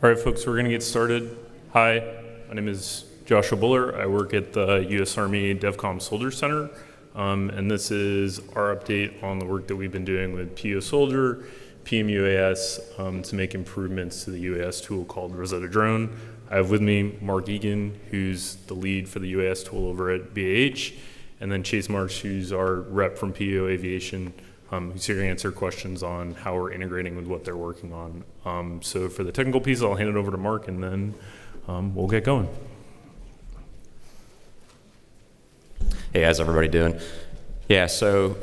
All right, folks, we're going to get started. Hi, my name is Joshua Buller. I work at the U.S. Army DevCom Soldier Center, and this is our update on the work that we've been doing with PO Soldier, UAS, to make improvements to the UAS tool called Rosetta Drone. I have with me Mark Egan, who's the lead for the UAS tool over at BAH, and then Chase Marks, who's our rep from PO Aviation, who's here to answer questions on how we're integrating with what they're working on. So for the technical piece, I'll hand it over to Mark, and then we'll get going. Hey, how's everybody doing? Yeah, so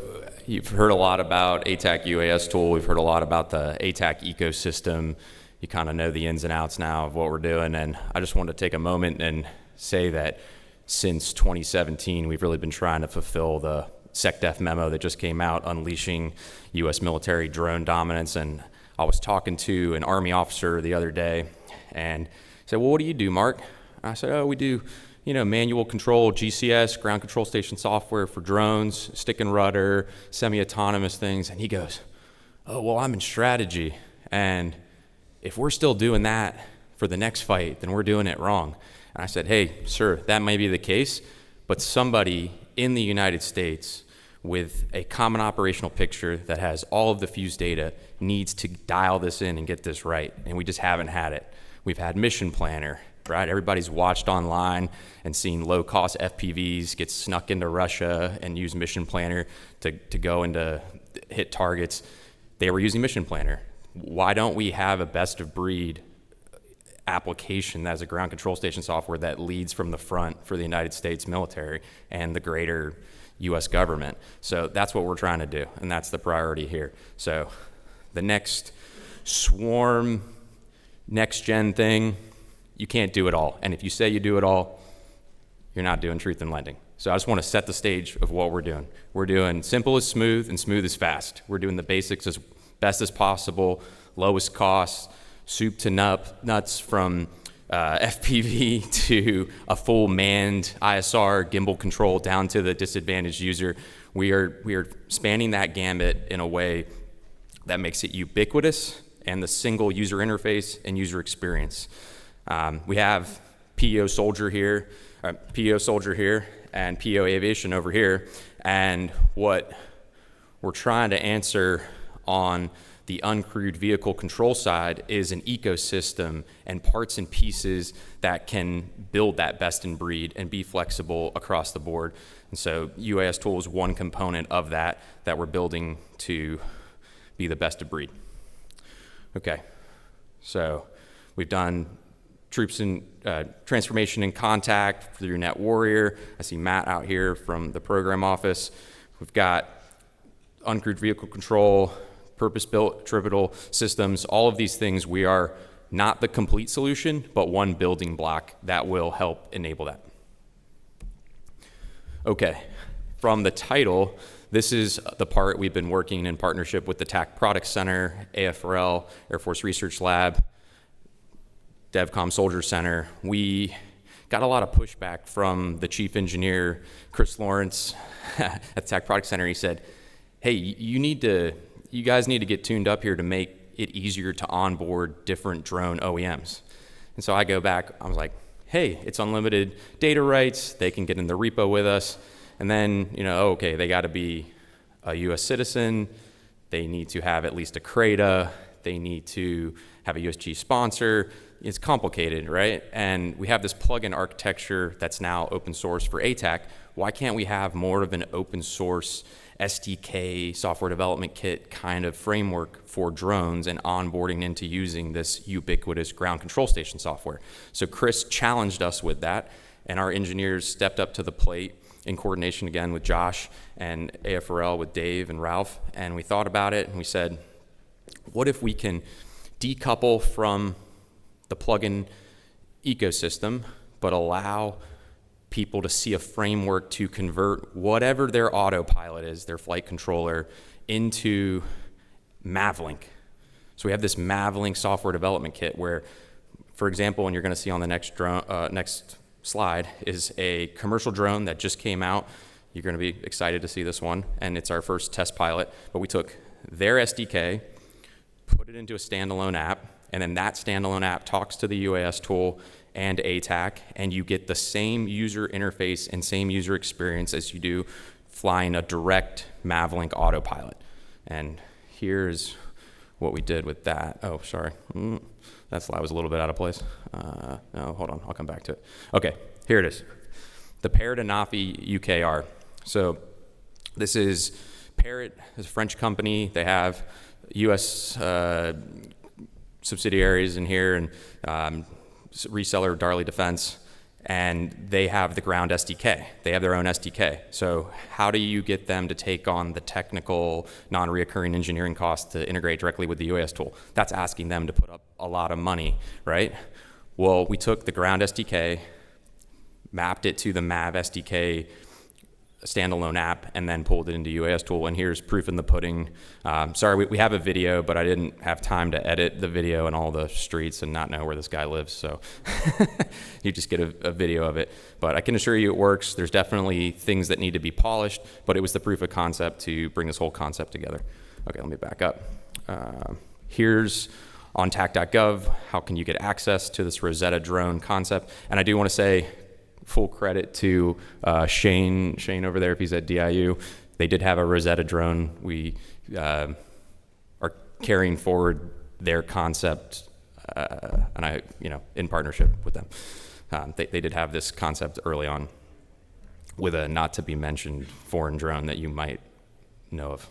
you've heard a lot about ATAK UAS tool. We've heard a lot about the ATAK ecosystem. You kind of know the ins and outs now of what we're doing, and I just wanted to take a moment and say that since 2017, we've really been trying to fulfill the SecDef memo that just came out unleashing U.S. military drone dominance. And I was talking to an Army officer the other day and said, well, what do you do, Mark? And I said, oh, we do, manual control, GCS, ground control station software for drones, stick and rudder, semi-autonomous things. And he goes, oh, well, I'm in strategy. And if we're still doing that for the next fight, then we're doing it wrong. And I said, hey, sir, that may be the case, but somebody in the United States with a common operational picture that has all of the fused data needs to dial this in and get this right, and we just haven't had it. We've had Mission Planner, right? Everybody's watched online and seen low-cost FPVs get snuck into Russia and use Mission Planner to go into hit targets. They were using Mission Planner. Why don't we have a best-of-breed application that has a ground control station software that leads from the front for the United States military and the greater U.S. government? So that's what we're trying to do, and that's the priority here. So the next swarm, next-gen thing, you can't do it all. And if you say you do it all, you're not doing truth in lending. So I just want to set the stage of what we're doing. We're doing simple as smooth and smooth as fast. We're doing the basics as best as possible, lowest cost, soup to nuts from FPV to a full manned ISR gimbal control down to the disadvantaged user. We are spanning that gambit in a way that makes it ubiquitous and the single user interface and user experience. We have PO Soldier here, and PO Aviation over here, and what we're trying to answer on the uncrewed vehicle control side is an ecosystem and parts and pieces that can build that best in breed and be flexible across the board. And so UAS tool is one component of that we're building to be the best of breed. Okay, so we've done troops in transformation and contact through Net Warrior. I see Matt out here from the program office. We've got uncrewed vehicle control, purpose-built attributable systems. All of these things, we are not the complete solution, but one building block that will help enable that. Okay, from the title, this is the part we've been working in partnership with the TAC Product Center, AFRL, Air Force Research Lab, DevCom Soldier Center. We got a lot of pushback from the chief engineer, Chris Lawrence, at the TAC Product Center. He said, hey, you guys need to get tuned up here to make it easier to onboard different drone OEMs. And so I go back, I was like, hey, it's unlimited data rights, they can get in the repo with us, and then, okay, they gotta be a US citizen, they need to have at least a CRADA, they need to have a USG sponsor. It's complicated, right? And we have this plugin architecture that's now open source for ATAK. Why can't we have more of an open source SDK, software development kit kind of framework for drones and onboarding into using this ubiquitous ground control station software? So Chris challenged us with that, and our engineers stepped up to the plate in coordination again with Josh and AFRL with Dave and Ralph, and we thought about it and we said, what if we can decouple from the plugin ecosystem, but allow people to see a framework to convert whatever their autopilot is, their flight controller, into Mavlink. So we have this Mavlink software development kit where, for example, and you're going to see on the next slide, is a commercial drone that just came out. You're going to be excited to see this one, and it's our first test pilot. But we took their SDK, put it into a standalone app, and then that standalone app talks to the UAS tool and ATAK, and you get the same user interface and same user experience as you do flying a direct Mavlink autopilot. And here's what we did with that. Oh, sorry. That slide was a little bit out of place. No, hold on. I'll come back to it. Okay, here it is. The Parrot Anafi UKR. So this is Parrot is a French company. They have U.S. Subsidiaries in here, and reseller Darley Defense, and they have the ground SDK. They have their own SDK. So how do you get them to take on the technical, non-reoccurring engineering costs to integrate directly with the UAS tool? That's asking them to put up a lot of money, right? Well, we took the ground SDK, mapped it to the MAV SDK standalone app, and then pulled it into UAS tool. And here's proof in the pudding. Sorry, we have a video, but I didn't have time to edit the video and all the streets and not know where this guy lives. So you just get a video of it. But I can assure you it works. There's definitely things that need to be polished, but it was the proof of concept to bring this whole concept together. Okay, let me back up. Here's on TAK.gov, how can you get access to this Rosetta drone concept? And I do want to say, full credit to Shane over there if he's at DIU. They did have a Rosetta drone. We are carrying forward their concept, and I, in partnership with them. They did have this concept early on with a not to be mentioned foreign drone that you might know of.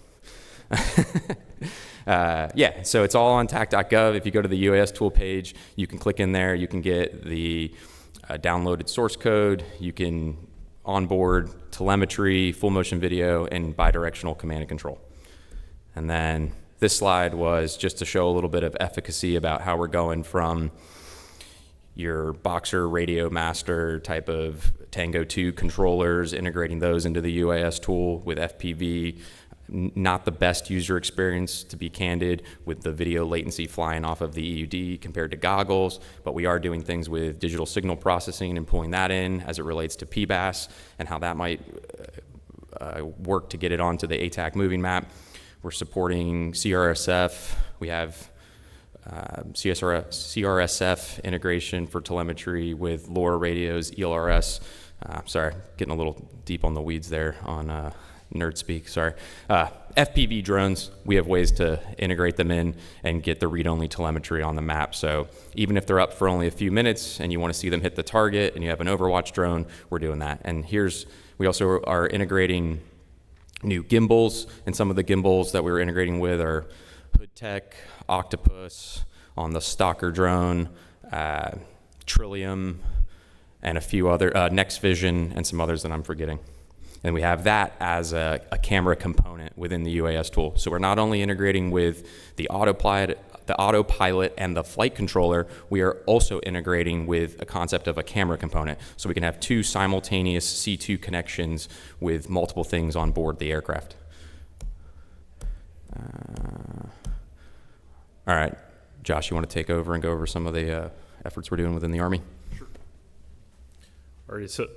Yeah, so it's all on TAK.gov. If you go to the UAS tool page, you can click in there. You can get the downloaded source code. You can onboard telemetry, full motion video, and bidirectional command and control. And then this slide was just to show a little bit of efficacy about how we're going from your Boxer Radio Master type of Tango 2 controllers, integrating those into the UAS tool with FPV. Not the best user experience, to be candid, with the video latency flying off of the EUD compared to goggles, but we are doing things with digital signal processing and pulling that in as it relates to PBAS and how that might work to get it onto the ATAK moving map. We're supporting CRSF. We have CRSF integration for telemetry with LoRa radios, ELRS. Sorry, getting a little deep on the weeds there on nerd speak, sorry. FPV drones, we have ways to integrate them in and get the read-only telemetry on the map. So even if they're up for only a few minutes and you want to see them hit the target and you have an Overwatch drone, we're doing that. And we also are integrating new gimbals, and some of the gimbals that we're integrating with are HoodTech, Octopus, on the Stalker drone, Trillium, and a few other, Next Vision, and some others that I'm forgetting. And we have that as a camera component within the UAS tool. So we're not only integrating with the autopilot and the flight controller, we are also integrating with a concept of a camera component. So we can have two simultaneous C2 connections with multiple things on board the aircraft. All right, Josh, you want to take over and go over some of the efforts we're doing within the Army? Sure. All right, so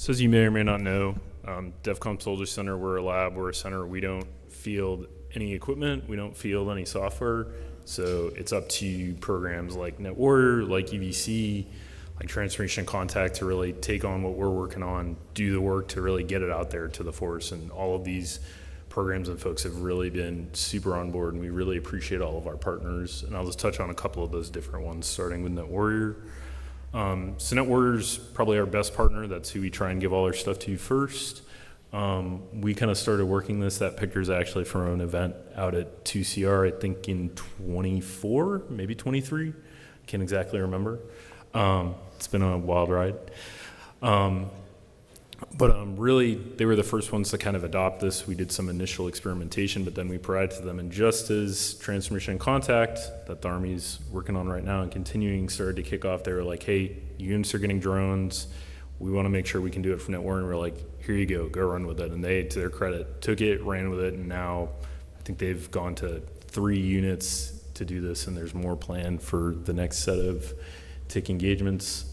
as you may or may not know, DEVCOM Soldier Center, we're a lab, we're a center. We don't field any equipment, we don't field any software. So it's up to programs like NetWarrior, like EVC, like Transformation Contact to really take on what we're working on, do the work to really get it out there to the force. And all of these programs and folks have really been super on board, and we really appreciate all of our partners. And I'll just touch on a couple of those different ones, starting with NetWarrior. So NetWarrior's probably our best partner. That's who we try and give all our stuff to first. We kind of started working this. That picture's actually from an event out at 2CR, I think in 24, maybe 23. Can't exactly remember. It's been a wild ride. But really, they were the first ones to kind of adopt this. We did some initial experimentation, but then we provided to them. And just as Transformation Contact, that the Army's working on right now and continuing, started to kick off, they were like, hey, units are getting drones. We want to make sure we can do it for NetWarrior. And we're like, here you go run with it. And they, to their credit, took it, ran with it, and now I think they've gone to 3 units to do this, and there's more planned for the next set of TIC engagements.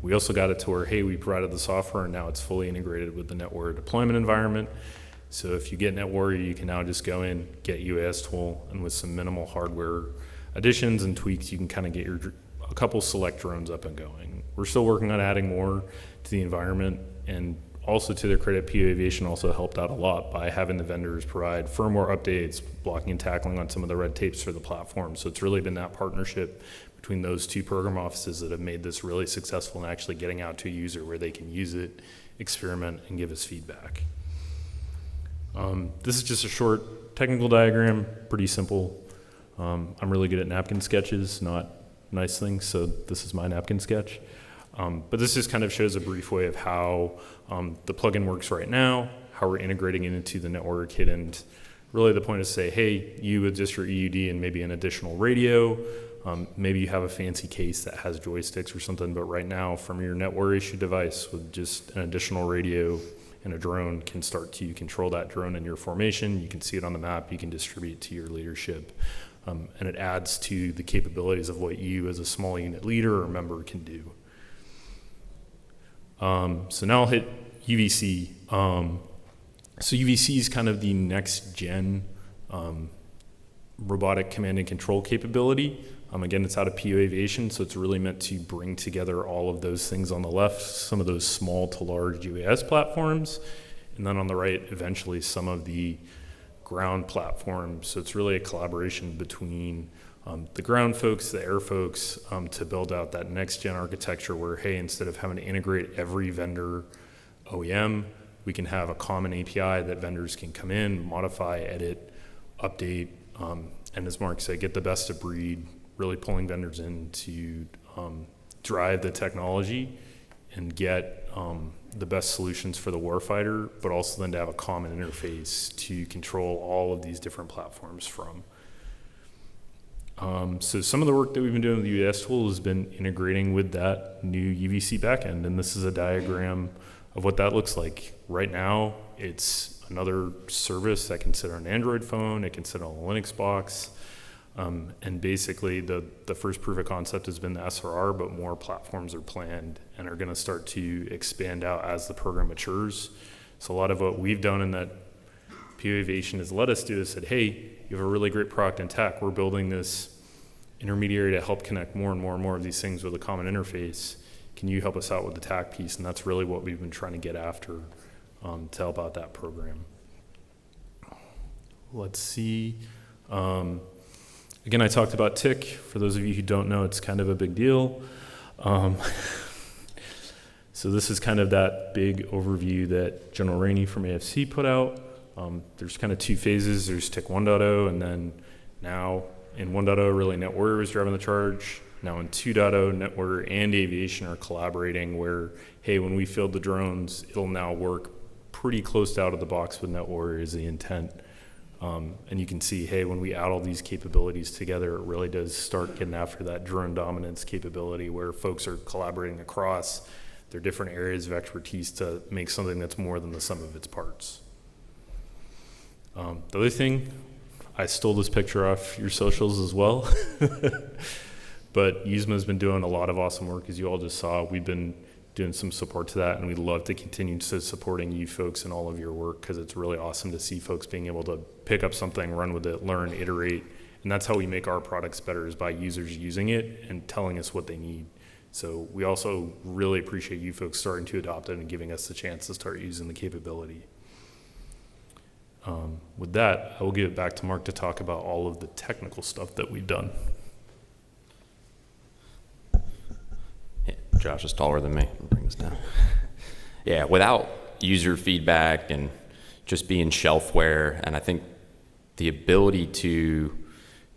We also got it to where, hey, we provided the software, and now it's fully integrated with the NetWarrior deployment environment. So if you get NetWarrior, you can now just go in, get UAS tool, and with some minimal hardware additions and tweaks, you can kind of get a couple select drones up and going. We're still working on adding more to the environment, and also to their credit, PO Aviation also helped out a lot by having the vendors provide firmware updates, blocking and tackling on some of the red tapes for the platform. So it's really been that partnership between those two program offices that have made this really successful in actually getting out to a user where they can use it, experiment, and give us feedback. This is just a short technical diagram, pretty simple. I'm really good at napkin sketches, not nice things, so this is my napkin sketch. But this just kind of shows a brief way of how the plugin works right now, how we're integrating it into the network kit, and really the point is to say, hey, you with just your EUD and maybe an additional radio, maybe you have a fancy case that has joysticks or something, but right now from your network issued device with just an additional radio and a drone can start to control that drone in your formation. You can see it on the map, you can distribute it to your leadership, and it adds to the capabilities of what you as a small unit leader or member can do. So now I'll hit UVC. So UVC is kind of the next gen robotic command and control capability. Again, it's out of PO Aviation, so it's really meant to bring together all of those things on the left, some of those small to large UAS platforms, and then on the right, eventually some of the ground platforms. So it's really a collaboration between the ground folks, the air folks, to build out that next gen architecture where, hey, instead of having to integrate every vendor OEM, we can have a common API that vendors can come in, modify, edit, update, and as Mark said, get the best of breed, really pulling vendors in to drive the technology and get the best solutions for the warfighter, but also then to have a common interface to control all of these different platforms from. So some of the work that we've been doing with the UAS tool has been integrating with that new UVC backend, and this is a diagram of what that looks like. Right now, it's another service that can sit on an Android phone, it can sit on a Linux box, and basically the first proof of concept has been the SRR, but more platforms are planned and are gonna start to expand out as the program matures. So a lot of what we've done in that PO Aviation has let us do is said, hey, you have a really great product in TAK. We're building this intermediary to help connect more and more and more of these things with a common interface. Can you help us out with the TAK piece? And that's really what we've been trying to get after to help out that program. Let's see. Again, I talked about TIC. For those of you who don't know, it's kind of a big deal. So this is kind of that big overview that General Rainey from AFC put out. There's kind of two phases. There's TIC 1.0, and then now in 1.0, really NetWarrior was driving the charge. Now in 2.0, NetWarrior and Aviation are collaborating where, hey, when we field the drones, it'll now work pretty close to out of the box with NetWarrior is the intent. And you can see, hey, when we add all these capabilities together, it really does start getting after that drone dominance capability where folks are collaborating across their different areas of expertise to make something that's more than the sum of its parts. The other thing, I stole this picture off your socials as well, but USMA has been doing a lot of awesome work, as you all just saw. We've been doing some support to that, and we'd love to continue to supporting you folks in all of your work because it's really awesome to see folks being able to pick up something, run with it, learn, iterate, and that's how we make our products better is by users using it and telling us what they need. So we also really appreciate you folks starting to adopt it and giving us the chance to start using the capability. With that, I will give it back to Mark to talk about all of the technical stuff that we've done. Yeah, Josh is taller than me. I'll bring this down. Yeah, without user feedback and just being shelfware, and I think the ability to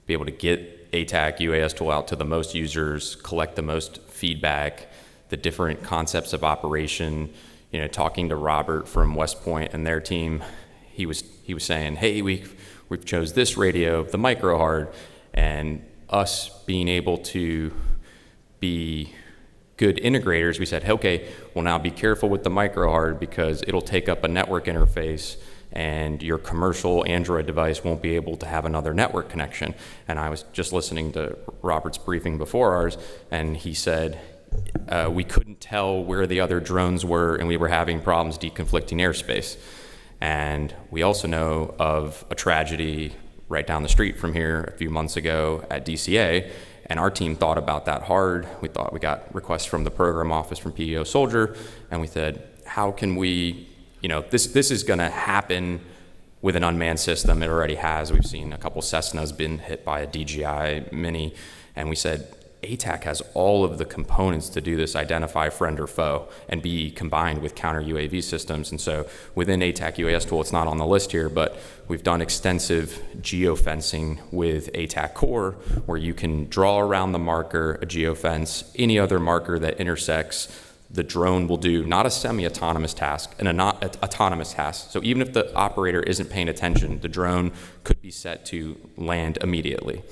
be able to get ATAK UAS tool out to the most users, collect the most feedback, the different concepts of operation, you know, talking to Robert from West Point and their team, he was saying, hey, we've chose this radio, the micro hard, and us being able to be good integrators, we said, okay, well now be careful with the micro hard because it'll take up a network interface and your commercial Android device won't be able to have another network connection. And I was just listening to Robert's briefing before ours, and he said, we couldn't tell where the other drones were and we were having problems deconflicting airspace. And we also know of a tragedy right down the street from here a few months ago at DCA, and our team thought about that hard. We got requests from the program office from PEO Soldier, and we said, how can we, this is gonna happen with an unmanned system. It already has. We've seen a couple Cessnas been hit by a DJI Mini, and we said, ATAK has all of the components to do this, identify friend or foe, and be combined with counter UAV systems. And so within ATAK UAS tool, it's not on the list here, but we've done extensive geofencing with ATAK Core, where you can draw around the marker, a geofence, any other marker that intersects. The drone will do not a semi-autonomous task, an autonomous task. So even if the operator isn't paying attention, the drone could be set to land immediately.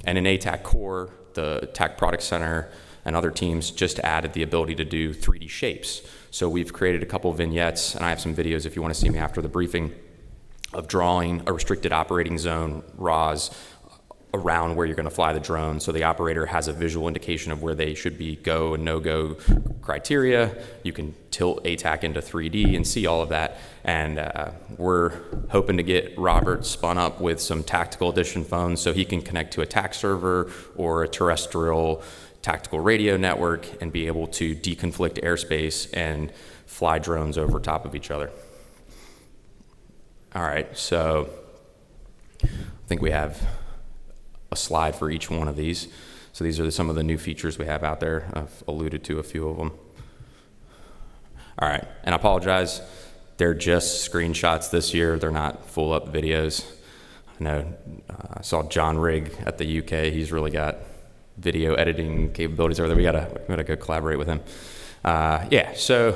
And in ATAK Core, the TAC Product Center and other teams just added the ability to do 3D shapes. So we've created a couple vignettes, and I have some videos if you want to see me after the briefing, of drawing a restricted operating zone, ROS, around where you're going to fly the drone, so the operator has a visual indication of where they should be go and no-go criteria. You can tilt ATAK into 3D and see all of that. And we're hoping to get Robert spun up with some tactical edition phones so he can connect to a TAKServer or a terrestrial tactical radio network and be able to deconflict airspace and fly drones over top of each other. All right, so I think we have a slide for each one of these. So these are some of the new features we have out there. I've alluded to a few of them. All right, and I apologize. They're just screenshots this year. They're not full up videos. I know I saw John Rigg at the UK. He's really got video editing capabilities over there. We gotta go collaborate with him. Yeah, so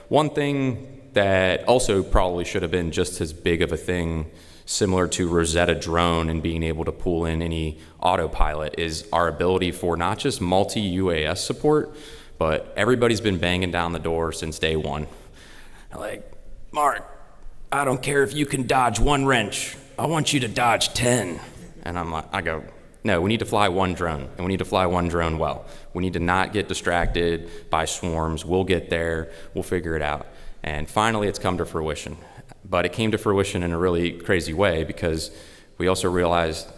one thing that also probably should have been just as big of a thing, similar to Rosetta drone and being able to pull in any autopilot, is our ability for not just multi-UAS support, but everybody's been banging down the door since day one. Like, Mark, I don't care if you can dodge one wrench. I want you to dodge 10. And I go, no, we need to fly one drone, and we need to fly one drone well. We need to not get distracted by swarms. We'll get there. We'll figure it out. And finally, it's come to fruition. But it came to fruition in a really crazy way, because we also realized,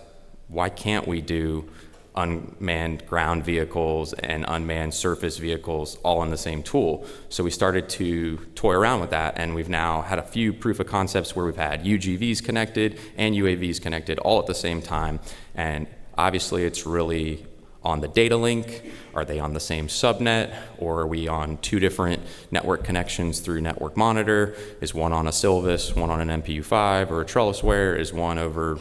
why can't we do unmanned ground vehicles and unmanned surface vehicles all in the same tool? So we started to toy around with that, and we've now had a few proof of concepts where we've had UGVs connected and UAVs connected all at the same time. And obviously it's really on the data link. Are they on the same subnet, or are we on two different network connections through Network Monitor? Is one on a Silvus, one on an MPU5 or a TrellisWare? Is one over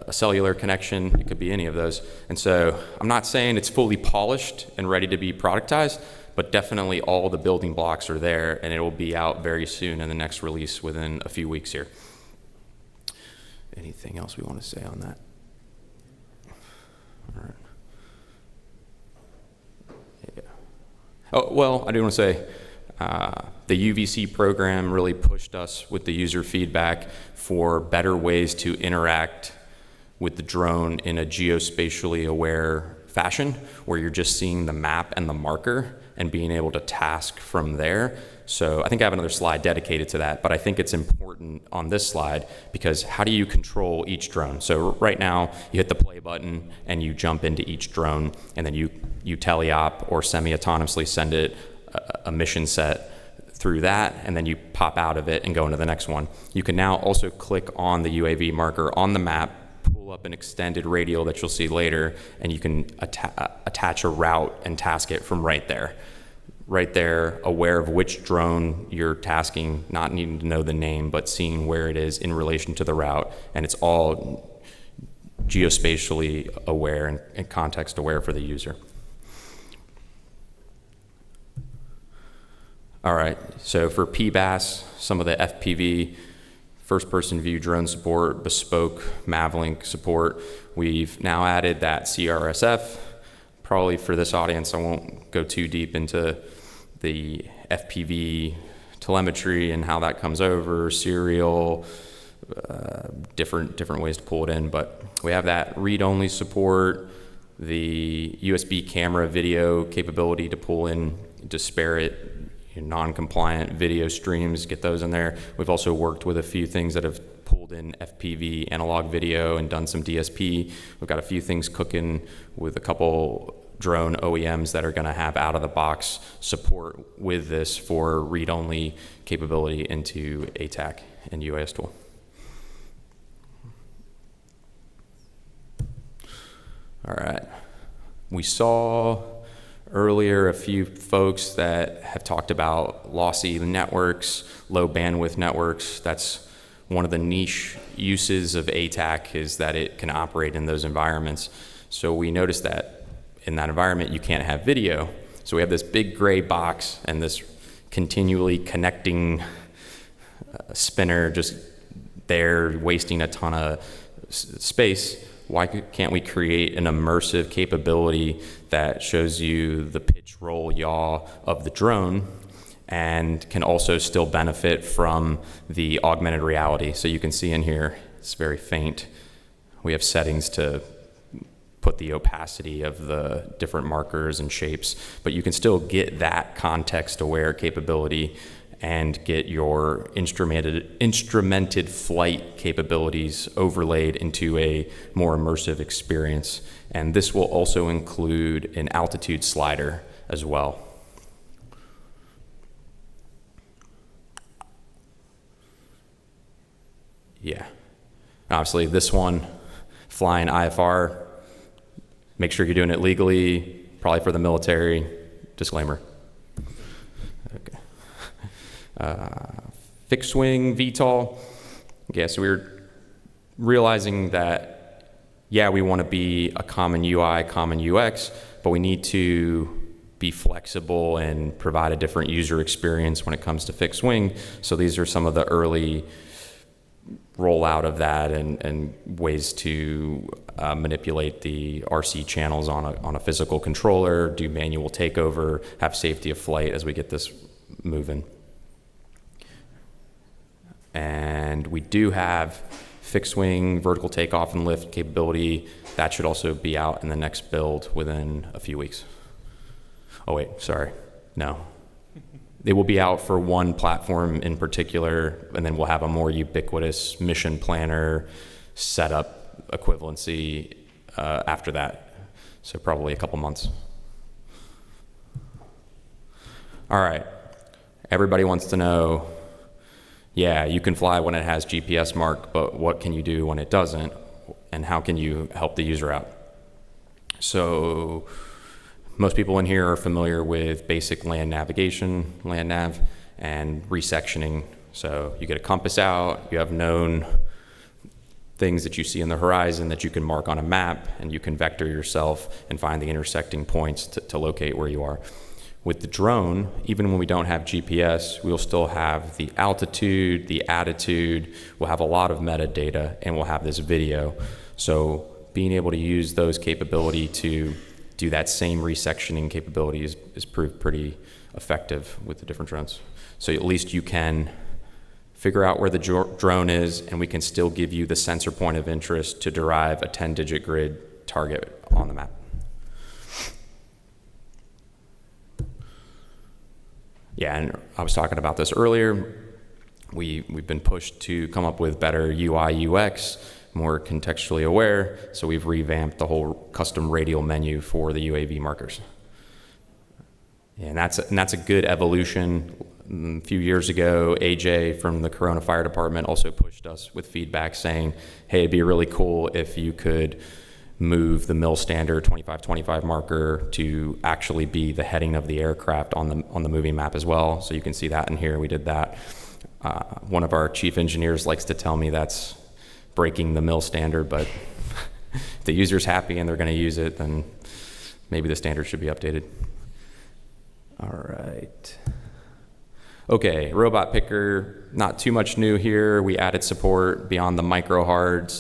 a cellular connection? It could be any of those. And so I'm not saying it's fully polished and ready to be productized, but definitely all the building blocks are there, and it will be out very soon in the next release within a few weeks here. Anything else we want to say on that? All right. Oh, well, I do want to say the UVC program really pushed us with the user feedback for better ways to interact with the drone in a geospatially aware fashion, where you're just seeing the map and the marker and being able to task from there. So I think I have another slide dedicated to that, but I think it's important on this slide, because how do you control each drone? So right now, you hit the play button and you jump into each drone, and then you teleop or semi-autonomously send it a mission set through that, and then you pop out of it and go into the next one. You can now also click on the UAV marker on the map, pull up an extended radial that you'll see later, and you can attach a route and task it from right there. Right there, aware of which drone you're tasking, not needing to know the name, but seeing where it is in relation to the route, and it's all geospatially aware and context aware for the user. All right, so for PBAS, some of the FPV, first-person view drone support, bespoke Mavlink support, we've now added that CRSF. Probably for this audience, I won't go too deep into the FPV telemetry and how that comes over, serial, different ways to pull it in, but we have that read-only support, the USB camera video capability to pull in disparate, non-compliant video streams, get those in there. We've also worked with a few things that have pulled in FPV analog video and done some DSP. We've got a few things cooking with a couple drone OEMs that are going to have out-of-the-box support with this for read-only capability into ATAK and UAS tool. All right. We saw earlier a few folks that have talked about lossy networks, low bandwidth networks. That's one of the niche uses of ATAK, is that it can operate in those environments. So we noticed that in that environment you can't have video. So we have this big gray box and this continually connecting spinner just there wasting a ton of space. Why can't we create an immersive capability that shows you the pitch, roll, yaw of the drone and can also still benefit from the augmented reality? So you can see in here, it's very faint. We have settings to put the opacity of the different markers and shapes, but you can still get that context-aware capability and get your instrumented flight capabilities overlaid into a more immersive experience. And this will also include an altitude slider as well. Yeah. Obviously, this one, flying IFR, make sure you're doing it legally, probably for the military. Disclaimer. Okay. Fixed wing VTOL. Yeah, so we're realizing that, yeah, we want to be a common UI, common UX, but we need to be flexible and provide a different user experience when it comes to fixed wing. So these are some of the early rollout of that and ways to manipulate the RC channels on a physical controller, do manual takeover, have safety of flight as we get this moving. And we do have fixed wing vertical takeoff and lift capability. That should also be out in the next build within a few weeks. Oh wait, sorry, no. It will be out for one platform in particular, and then we'll have a more ubiquitous mission planner setup equivalency after that. So probably a couple months. All right, everybody wants to know, yeah, you can fly when it has GPS mark, but what can you do when it doesn't? And how can you help the user out? So most people in here are familiar with basic land navigation, land nav, and resectioning. So you get a compass out, you have known things that you see in the horizon that you can mark on a map, and you can vector yourself and find the intersecting points to locate where you are. With the drone, even when we don't have GPS, we'll still have the altitude, the attitude, we'll have a lot of metadata, and we'll have this video. So being able to use those capability to do that same resectioning capability is proved pretty effective with the different drones. So at least you can figure out where the drone is, and we can still give you the sensor point of interest to derive a 10-digit grid target on the map. Yeah, and I was talking about this earlier. We've been pushed to come up with better UI, UX, more contextually aware, so we've revamped the whole custom radial menu for the UAV markers. And that's a good evolution. A few years ago, AJ from the Corona Fire Department also pushed us with feedback saying, hey, it'd be really cool if you could move the Mil standard 2525 marker to actually be the heading of the aircraft on the moving map as well. So you can see that in here, we did that. One of our chief engineers likes to tell me that's breaking the Mil standard, but if the user's happy and they're going to use it, then maybe the standard should be updated. All right. Okay, robot picker, not too much new here. We added support beyond the micro-hard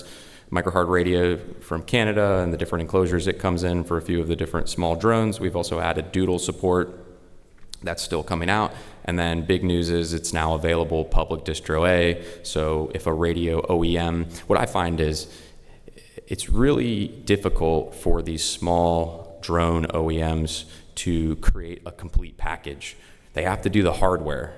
radio from Canada and the different enclosures it comes in for a few of the different small drones. We've also added doodle support. That's still coming out. And then big news is it's now available public distro A. So if a radio OEM, what I find is it's really difficult for these small drone OEMs to create a complete package. They have to do the hardware.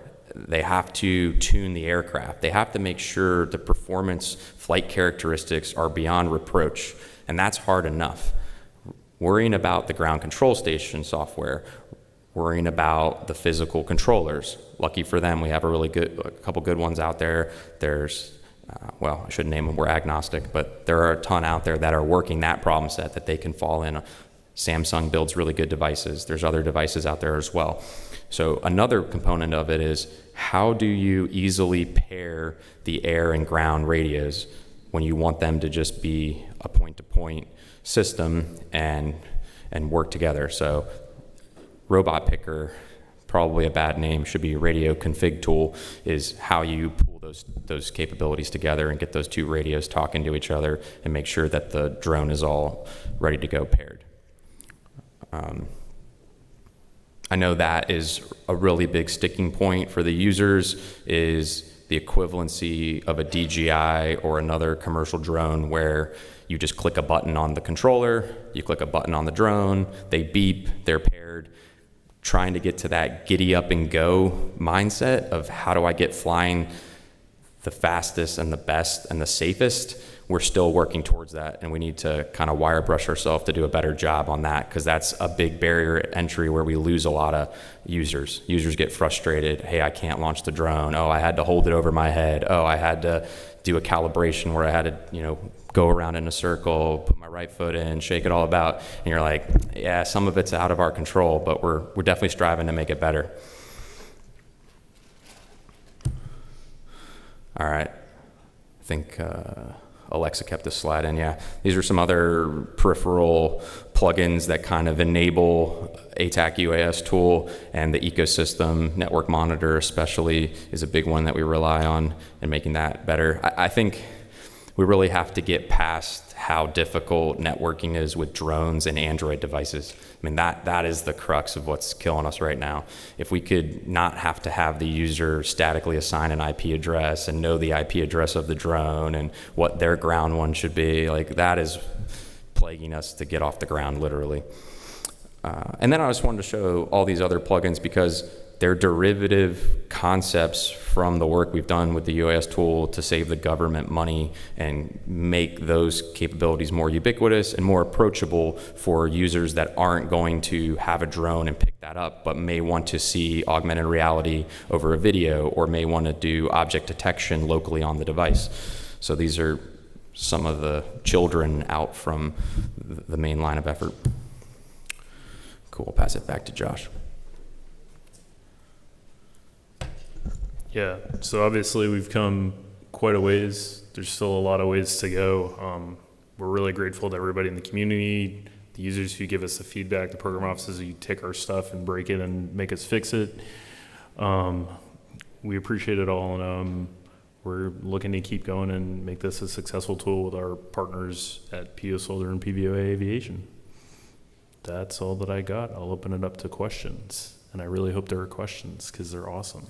they have to tune the aircraft. They have to make sure the performance flight characteristics are beyond reproach, and that's hard enough. Worrying about the ground control station software, worrying about the physical controllers. Lucky for them, we have a couple good ones out there. There's, well, I shouldn't name them, we're agnostic, but there are a ton out there that are working that problem set that they can fall in. Samsung builds really good devices. There's other devices out there as well. So another component of it is, how do you easily pair the air and ground radios when you want them to just be a point-to-point system and work together? So robot picker, probably a bad name, should be radio config tool, is how you pull those capabilities together and get those two radios talking to each other and make sure that the drone is all ready to go paired. I know that is a really big sticking point for the users, is the equivalency of a DJI or another commercial drone where you just click a button on the controller, you click a button on the drone, they beep, they're paired. Trying to get to that giddy up and go mindset of how do I get flying the fastest and the best and the safest, we're still working towards that, and we need to kind of wire brush ourselves to do a better job on that, because that's a big barrier to entry where we lose a lot of users. Users get frustrated. Hey, I can't launch the drone. Oh, I had to hold it over my head. Oh, I had to do a calibration where I had to, go around in a circle, put my right foot in, shake it all about. And you're like, yeah, some of it's out of our control, but we're definitely striving to make it better. All right. I think Alexa kept this slide in. Yeah, these are some other peripheral plugins that kind of enable ATAK UAS tool, and the ecosystem network monitor especially is a big one that we rely on in making that better. I think we really have to get past how difficult networking is with drones and Android devices. I mean, that is the crux of what's killing us right now. If we could not have to have the user statically assign an IP address and know the IP address of the drone and what their ground one should be, like, that is plaguing us to get off the ground, literally. And then I just wanted to show all these other plugins because they're derivative concepts from the work we've done with the UAS tool to save the government money and make those capabilities more ubiquitous and more approachable for users that aren't going to have a drone and pick that up, but may want to see augmented reality over a video, or may want to do object detection locally on the device. So these are some of the children out from the main line of effort. Cool, I'll pass it back to Josh. Yeah, so obviously we've come quite a ways. There's still a lot of ways to go. We're really grateful to everybody in the community, the users who give us the feedback, the program offices who take our stuff and break it and make us fix it. We appreciate it all, and we're looking to keep going and make this a successful tool with our partners at PO Soldier and PVOA Aviation. That's all that I got. I'll open it up to questions, and I really hope there are questions because they're awesome.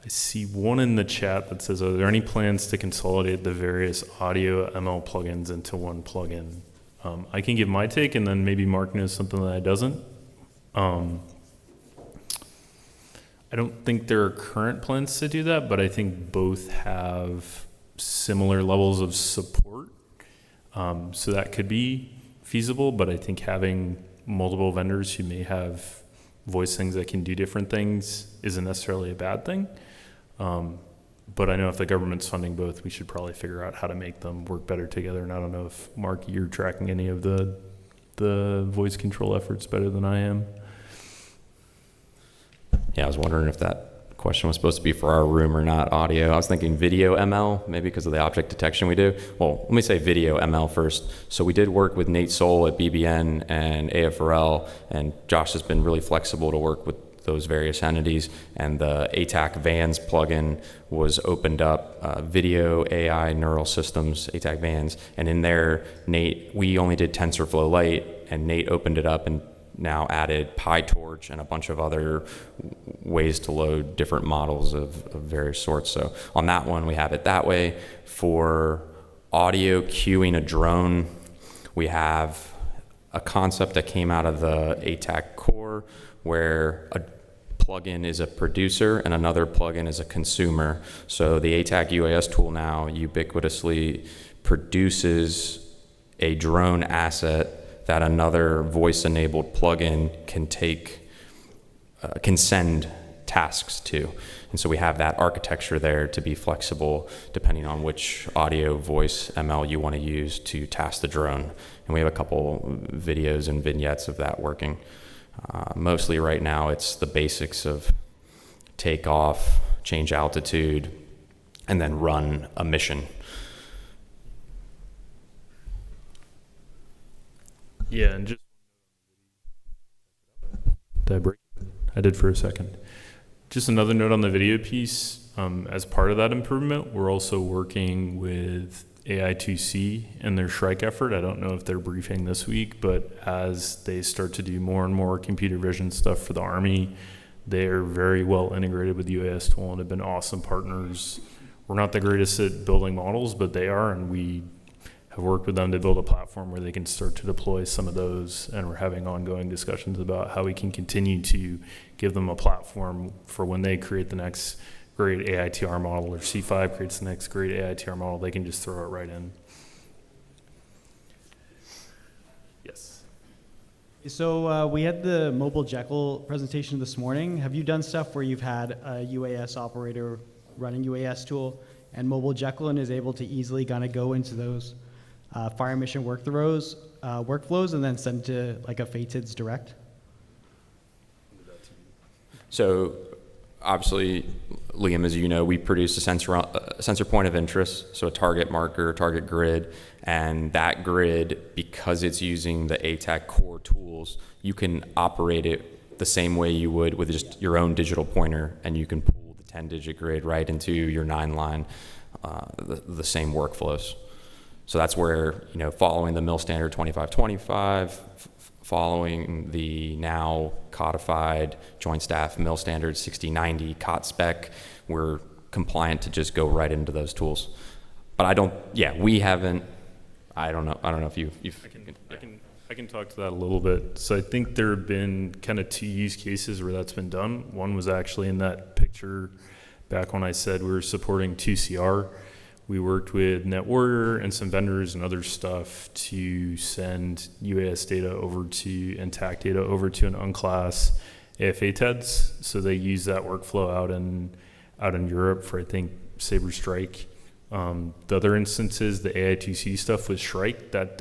I see one in the chat that says, are there any plans to consolidate the various audio ML plugins into one plugin? I can give my take, and then maybe Mark knows something that I doesn't. I don't think there are current plans to do that, but I think both have similar levels of support. So that could be feasible, but I think having multiple vendors who may have voice things that can do different things isn't necessarily a bad thing. But I know if the government's funding both, we should probably figure out how to make them work better together. And I don't know if, Mark, you're tracking any of the voice control efforts better than I am. Yeah, I was wondering if that question was supposed to be for our room or not audio. I was thinking video ML, maybe because of the object detection we do. Well, let me say video ML first. So we did work with Nate Soul at BBN and AFRL, and Josh has been really flexible to work with those various entities, and the ATAK Vans plugin was opened up, video AI neural systems, ATAK Vans, and in there, we only did TensorFlow Lite, and Nate opened it up and now added PyTorch and a bunch of other ways to load different models of various sorts. So on that one, we have it that way. For audio queuing a drone, we have a concept that came out of the ATAK core, where a plugin is a producer and another plugin is a consumer. So the ATAK UAS tool now ubiquitously produces a drone asset that another voice-enabled plugin can send tasks to. And so we have that architecture there to be flexible depending on which audio, voice, ML you want to use to task the drone. And we have a couple videos and vignettes of that working. Mostly right now it's the basics of take off, change altitude, and then run a mission. Yeah, and just did I break? I did for a second. Just another note on the video piece. As part of that improvement, we're also working with AI2C and their Shrike effort. I don't know if they're briefing this week, but as they start to do more and more computer vision stuff for the Army, they're very well integrated with the UAS tool and have been awesome partners. We're not the greatest at building models, but they are, and we have worked with them to build a platform where they can start to deploy some of those, and we're having ongoing discussions about how we can continue to give them a platform for when they create the next great AITR model, or C5 creates the next great AITR model, they can just throw it right in. Yes. So we had the mobile Jekyll presentation this morning. Have you done stuff where you've had a UAS operator running UAS tool and mobile Jekyll and is able to easily kind of go into those fire mission workflows and then send to like a FATEDS direct? So obviously, Liam, as you know, we produce a sensor point of interest, so a target marker, target grid, and that grid, because it's using the ATAK core tools, you can operate it the same way you would with just your own digital pointer, and you can pull the 10-digit grid right into your 9-line, the same workflows. So that's where, following the MIL standard 2525, following the now codified Joint Staff MIL standard 6090 COT spec, we're compliant to just go right into those tools. But we haven't, I don't know if you've I can talk to that a little bit. So I think there have been kind of two use cases where that's been done. One was actually in that picture back when I said we were supporting 2CR. We worked with NetWarrior and some vendors and other stuff to send UAS data over to and TAC data over to an unclass AFA TEDs. So they use that workflow out in Europe for, I think, Sabre Strike. The other instances, the AI2C stuff with Shrike, that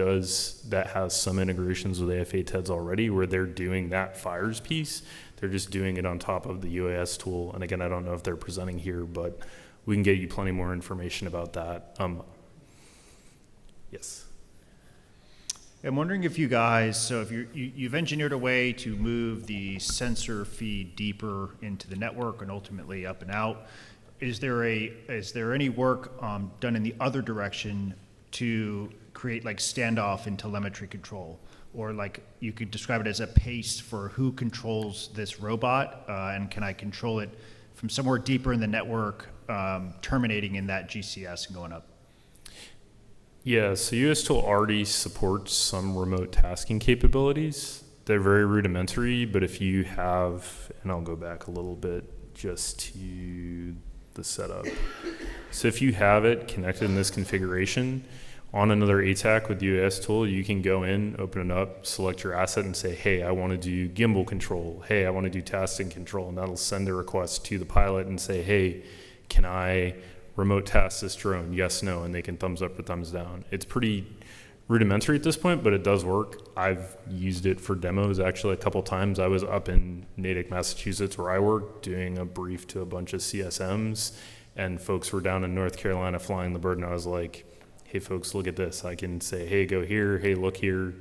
has some integrations with AFA TEDs already where they're doing that fires piece. They're just doing it on top of the UAS tool. And again, I don't know if they're presenting here, but we can get you plenty more information about that. Yes. I'm wondering if you guys, so if you've engineered a way to move the sensor feed deeper into the network and ultimately up and out, is there any work done in the other direction to create like standoff and telemetry control? Or like you could describe it as a pace for who controls this robot, and can I control it from somewhere deeper in the network, terminating in that GCS and going up? Yeah, so US Tool already supports some remote tasking capabilities. They're very rudimentary, but if you have, and I'll go back a little bit just to the setup. So if you have it connected in this configuration on another ATAK with the UAS tool, you can go in, open it up, select your asset and say, hey, I want to do gimbal control. Hey, I want to do tasking control. And that'll send a request to the pilot and say, hey, can I remote task this drone? Yes, no, and they can thumbs up or thumbs down. It's pretty rudimentary at this point, but it does work. I've used it for demos actually a couple times. I was up in Natick, Massachusetts, where I work, doing a brief to a bunch of CSMs, and folks were down in North Carolina flying the bird, and I was like, hey folks, look at this. I can say, hey, go here, hey, look here.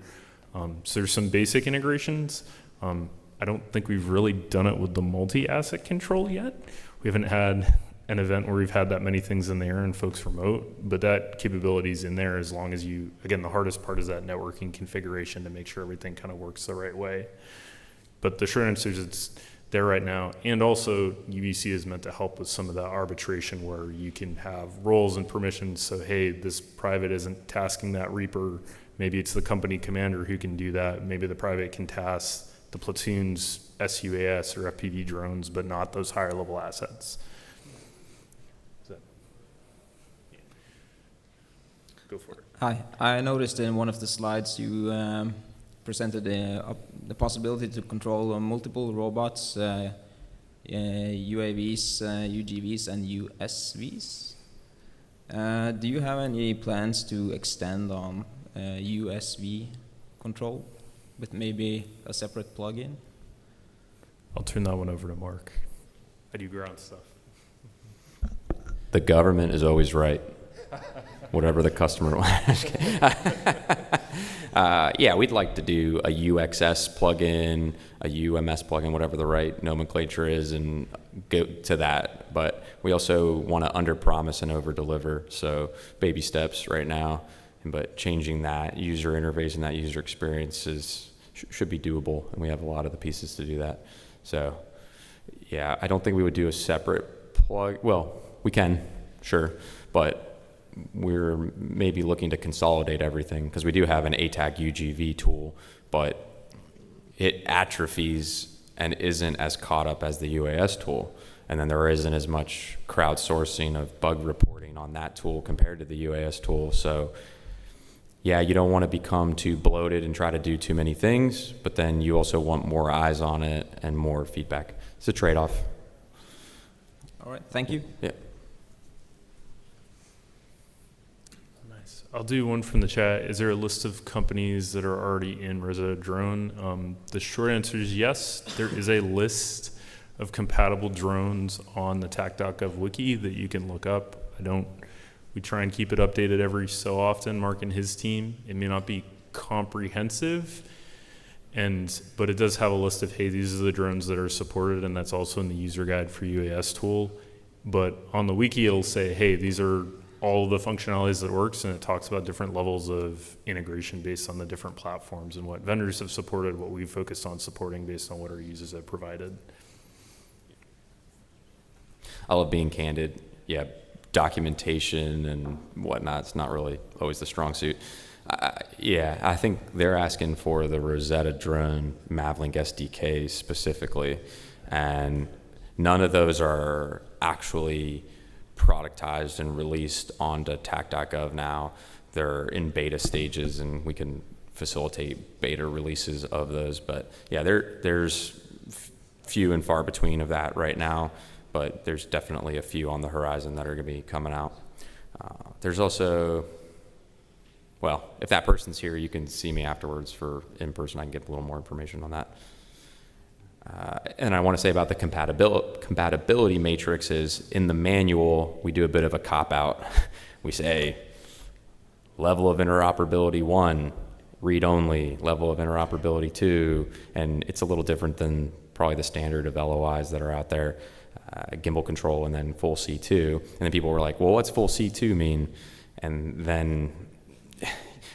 So there's some basic integrations. I don't think we've really done it with the multi-asset control yet. We haven't had an event where we've had that many things in the air and folks remote, but that capability is in there as long as you, again, the hardest part is that networking configuration to make sure everything kind of works the right way. But the short answer is it's there right now. And also UBC is meant to help with some of that arbitration where you can have roles and permissions. So, hey, this private isn't tasking that Reaper. Maybe it's the company commander who can do that. Maybe the private can task the platoon's SUAS or FPV drones, but not those higher level assets. Go for it. Hi, I noticed in one of the slides you presented the possibility to control multiple robots, UAVs, UGVs, and USVs. Do you have any plans to extend on USV control with maybe a separate plugin? I'll turn that one over to Mark. I do ground stuff. The government is always right. Whatever the customer wants. Yeah, we'd like to do a UXS plugin, a UMS plugin, whatever the right nomenclature is, and go to that. But we also want to under-promise and over-deliver. So baby steps right now, but changing that user interface and that user experience should be doable, and we have a lot of the pieces to do that. So yeah, I don't think we would do a separate plug. Well, we can, sure, but we're maybe looking to consolidate everything because we do have an ATAK UGV tool, but it atrophies and isn't as caught up as the UAS tool. And then there isn't as much crowdsourcing of bug reporting on that tool compared to the UAS tool. So yeah, you don't want to become too bloated and try to do too many things, but then you also want more eyes on it and more feedback. It's a trade-off. All right, thank you. Yeah. I'll do one from the chat. Is there a list of companies that are already in Rosetta Drone? The short answer is yes. There is a list of compatible drones on the tak.gov wiki that you can look up. We try and keep it updated every so often, Mark and his team. It may not be comprehensive, but it does have a list of, hey, these are the drones that are supported, and that's also in the user guide for UAS tool. But on the wiki, it'll say, hey, these are all the functionalities that works, and it talks about different levels of integration based on the different platforms and what vendors have supported, what we've focused on supporting based on what our users have provided. I love being candid. Yeah, documentation and whatnot, it's not really always the strong suit. Yeah, I think they're asking for the Rosetta Drone Mavlink SDK specifically, and none of those are actually productized and released onto tak.gov now. They're in beta stages, and we can facilitate beta releases of those. But yeah, there's few and far between of that right now, but there's definitely a few on the horizon that are going to be coming out. There's also, well, if that person's here, you can see me afterwards for in person. I can get a little more information on that. And I want to say about the compatibility matrix is in the manual, we do a bit of a cop-out. We say level of interoperability 1, read-only, level of interoperability 2, and it's a little different than probably the standard of LOIs that are out there, gimbal control and then full C2. And then people were like, well, what's full C2 mean? And then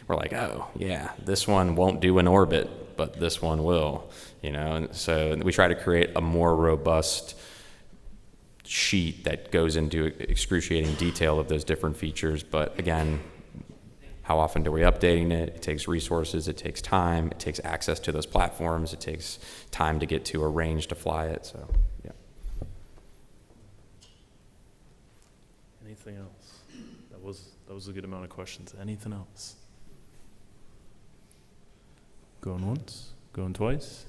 we're like, oh, yeah, this one won't do an orbit, but this one will. You know, and so we try to create a more robust sheet that goes into excruciating detail of those different features. But again, how often are we updating it? It takes resources, it takes time, it takes access to those platforms, it takes time to get to a range to fly it. So, yeah. Anything else? That was a good amount of questions. Anything else? Going once, going twice.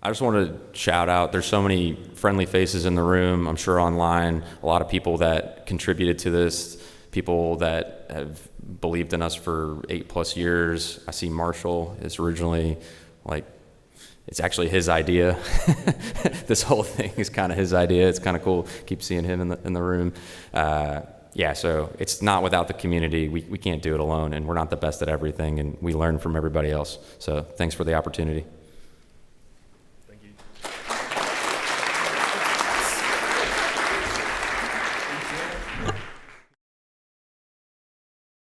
I just want to shout out, there's so many friendly faces in the room, I'm sure online, a lot of people that contributed to this, people that have believed in us for 8+ years. I see Marshall is originally, like, it's actually his idea. This whole thing is kind of his idea. It's kind of cool, keep seeing him in the room. Yeah, so it's not without the community. We can't do it alone, and we're not the best at everything, and we learn from everybody else. So thanks for the opportunity.